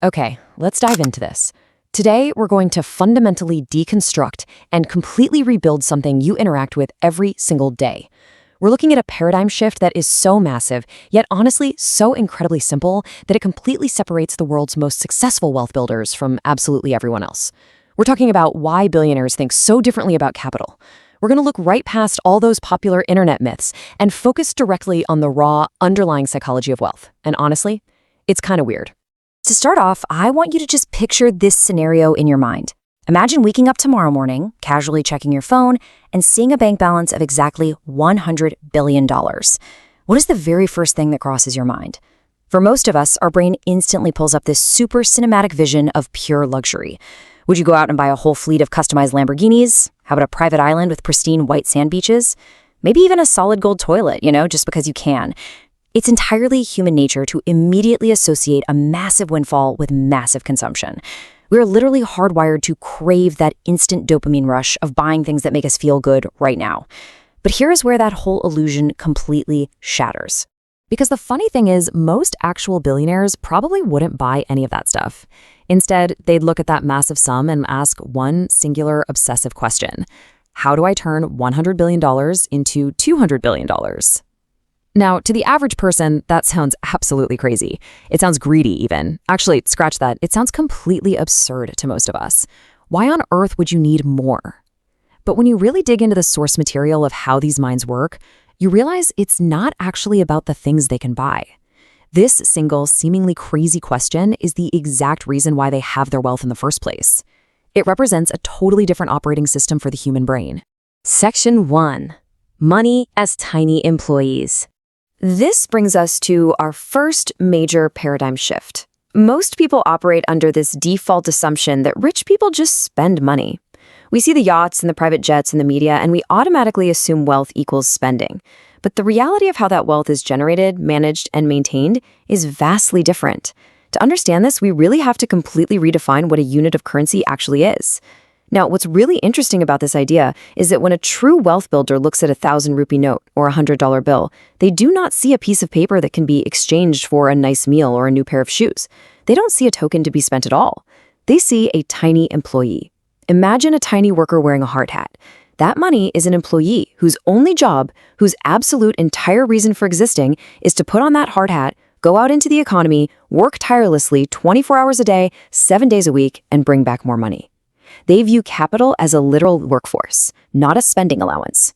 Okay, let's dive into this. Today, we're going to fundamentally deconstruct and completely rebuild something you interact with every single day. We're looking at a paradigm shift that is so massive, yet honestly so incredibly simple that it completely separates the world's most successful wealth builders from absolutely everyone else. We're talking about why billionaires think so differently about capital. We're going to look right past all those popular internet myths and focus directly on the raw, underlying psychology of wealth. And honestly, it's kind of weird. To start off, I want you to just picture this scenario in your mind. Imagine waking up tomorrow morning, casually checking your phone, and seeing a bank balance of exactly $100 billion. What is the very first thing that crosses your mind? For most of us, our brain instantly pulls up this super cinematic vision of pure luxury. Would you go out and buy a whole fleet of customized Lamborghinis? How about a private island with pristine white sand beaches? Maybe even a solid gold toilet, just because you can. It's entirely human nature to immediately associate a massive windfall with massive consumption. We're literally hardwired to crave that instant dopamine rush of buying things that make us feel good right now. But here is where that whole illusion completely shatters. Because the funny thing is, most actual billionaires probably wouldn't buy any of that stuff. Instead, they'd look at that massive sum and ask one singular obsessive question. How do I turn $100 billion into $200 billion? Now, to the average person, that sounds absolutely crazy. It sounds greedy even. Actually, scratch that. It sounds completely absurd to most of us. Why on earth would you need more? But when you really dig into the source material of how these minds work, you realize it's not actually about the things they can buy. This single, seemingly crazy question is the exact reason why they have their wealth in the first place. It represents a totally different operating system for the human brain. Section 1. Money as tiny employees. This brings us to our first major paradigm shift. Most people operate under this default assumption that rich people just spend money. We see the yachts and the private jets in the media, and we automatically assume wealth equals spending. But the reality of how that wealth is generated, managed, and maintained is vastly different. To understand this, we really have to completely redefine what a unit of currency actually is. Now, what's really interesting about this idea is that when a true wealth builder looks at a 1,000-rupee note or a $100 bill, they do not see a piece of paper that can be exchanged for a nice meal or a new pair of shoes. They don't see a token to be spent at all. They see a tiny employee. Imagine a tiny worker wearing a hard hat. That money is an employee whose only job, whose absolute entire reason for existing, is to put on that hard hat, go out into the economy, work tirelessly 24 hours a day, 7 days a week, and bring back more money. They view capital as a literal workforce, not a spending allowance.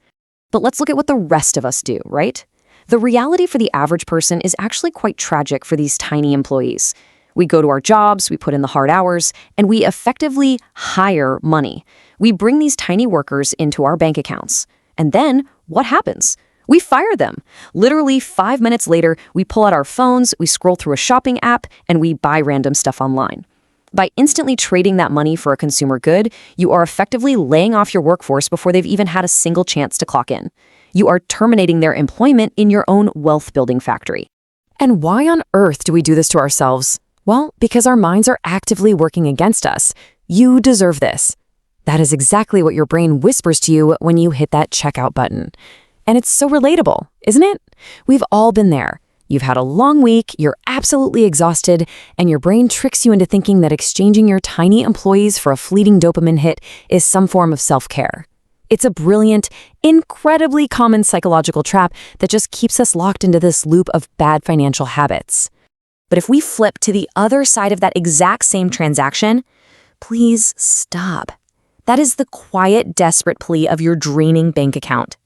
But let's look at what the rest of us do, right? The reality for the average person is actually quite tragic for these tiny employees. We go to our jobs, we put in the hard hours, and we effectively hire money. We bring these tiny workers into our bank accounts. And then, what happens? We fire them. Literally 5 minutes later, we pull out our phones, we scroll through a shopping app, and we buy random stuff online. By instantly trading that money for a consumer good, you are effectively laying off your workforce before they've even had a single chance to clock in. You are terminating their employment in your own wealth-building factory. And why on earth do we do this to ourselves? Well, because our minds are actively working against us. You deserve this. That is exactly what your brain whispers to you when you hit that checkout button. And it's so relatable, isn't it? We've all been there. You've had a long week, you're absolutely exhausted, and your brain tricks you into thinking that exchanging your tiny employees for a fleeting dopamine hit is some form of self-care. It's a brilliant, incredibly common psychological trap that just keeps us locked into this loop of bad financial habits. But if we flip to the other side of that exact same transaction, please stop. That is the quiet, desperate plea of your draining bank account.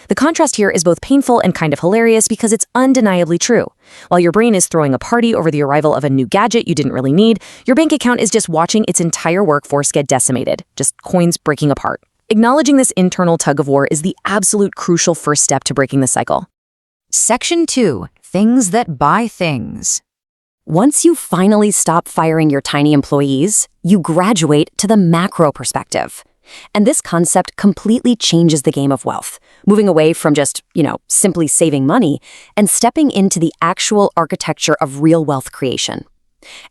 The contrast here is both painful and kind of hilarious because it's undeniably true. While your brain is throwing a party over the arrival of a new gadget you didn't really need, your bank account is just watching its entire workforce get decimated, just coins breaking apart. Acknowledging this internal tug-of-war is the absolute crucial first step to breaking the cycle. Section 2. Things that buy things. Once you finally stop firing your tiny employees, you graduate to the macro perspective. And this concept completely changes the game of wealth, moving away from just, simply saving money and stepping into the actual architecture of real wealth creation.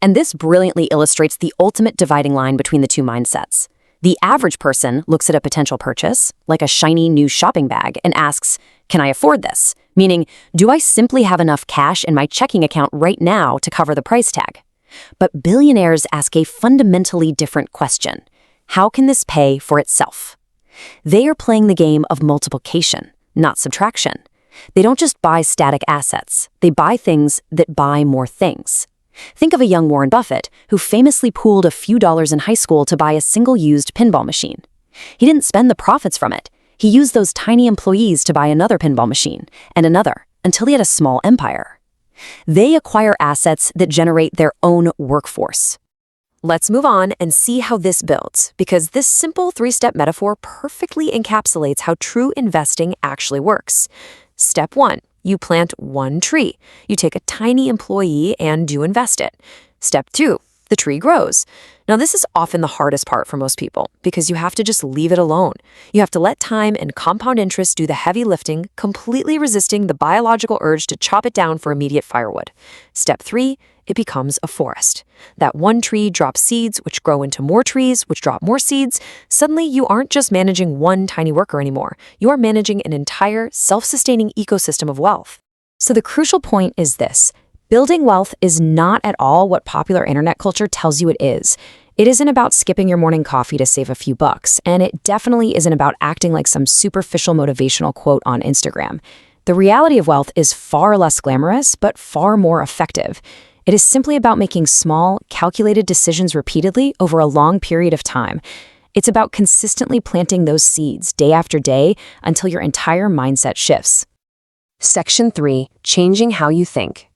And this brilliantly illustrates the ultimate dividing line between the two mindsets. The average person looks at a potential purchase, like a shiny new shopping bag, and asks, "Can I afford this?" Meaning, do I simply have enough cash in my checking account right now to cover the price tag? But billionaires ask a fundamentally different question. How can this pay for itself? They are playing the game of multiplication, not subtraction. They don't just buy static assets. They buy things that buy more things. Think of a young Warren Buffett who famously pooled a few dollars in high school to buy a single-used pinball machine. He didn't spend the profits from it. He used those tiny employees to buy another pinball machine and another until he had a small empire. They acquire assets that generate their own workforce. Let's move on and see how this builds, because this simple three-step metaphor perfectly encapsulates how true investing actually works. Step 1, you plant one tree. You take a tiny employee and you invest it. Step 2, the tree grows. Now, this is often the hardest part for most people because you have to just leave it alone. You have to let time and compound interest do the heavy lifting, completely resisting the biological urge to chop it down for immediate firewood. Step 3, it becomes a forest. That one tree drops seeds, which grow into more trees, which drop more seeds. Suddenly, you aren't just managing one tiny worker anymore. You are managing an entire self-sustaining ecosystem of wealth. So the crucial point is this. Building wealth is not at all what popular internet culture tells you it is. It isn't about skipping your morning coffee to save a few bucks, and it definitely isn't about acting like some superficial motivational quote on Instagram. The reality of wealth is far less glamorous, but far more effective. It is simply about making small, calculated decisions repeatedly over a long period of time. It's about consistently planting those seeds day after day until your entire mindset shifts. Section 3, changing how you think.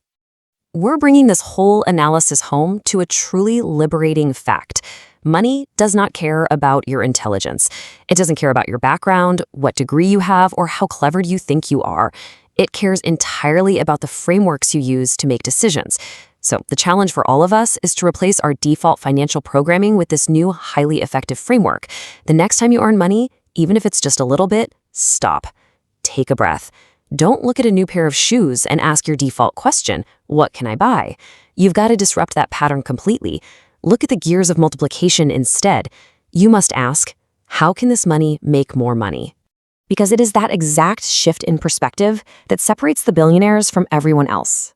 We're bringing this whole analysis home to a truly liberating fact. Money does not care about your intelligence. It doesn't care about your background, what degree you have, or how clever you think you are. It cares entirely about the frameworks you use to make decisions. So the challenge for all of us is to replace our default financial programming with this new, highly effective framework. The next time you earn money, even if it's just a little bit, stop. Take a breath. Don't look at a new pair of shoes and ask your default question, what can I buy? You've got to disrupt that pattern completely. Look at the gears of multiplication instead. You must ask, how can this money make more money? Because it is that exact shift in perspective that separates the billionaires from everyone else.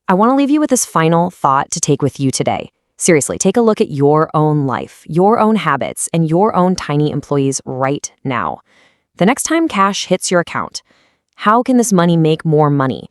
I want to leave you with this final thought to take with you today. Seriously, take a look at your own life, your own habits, and your own tiny employees right now. The next time cash hits your account, how can this money make more money?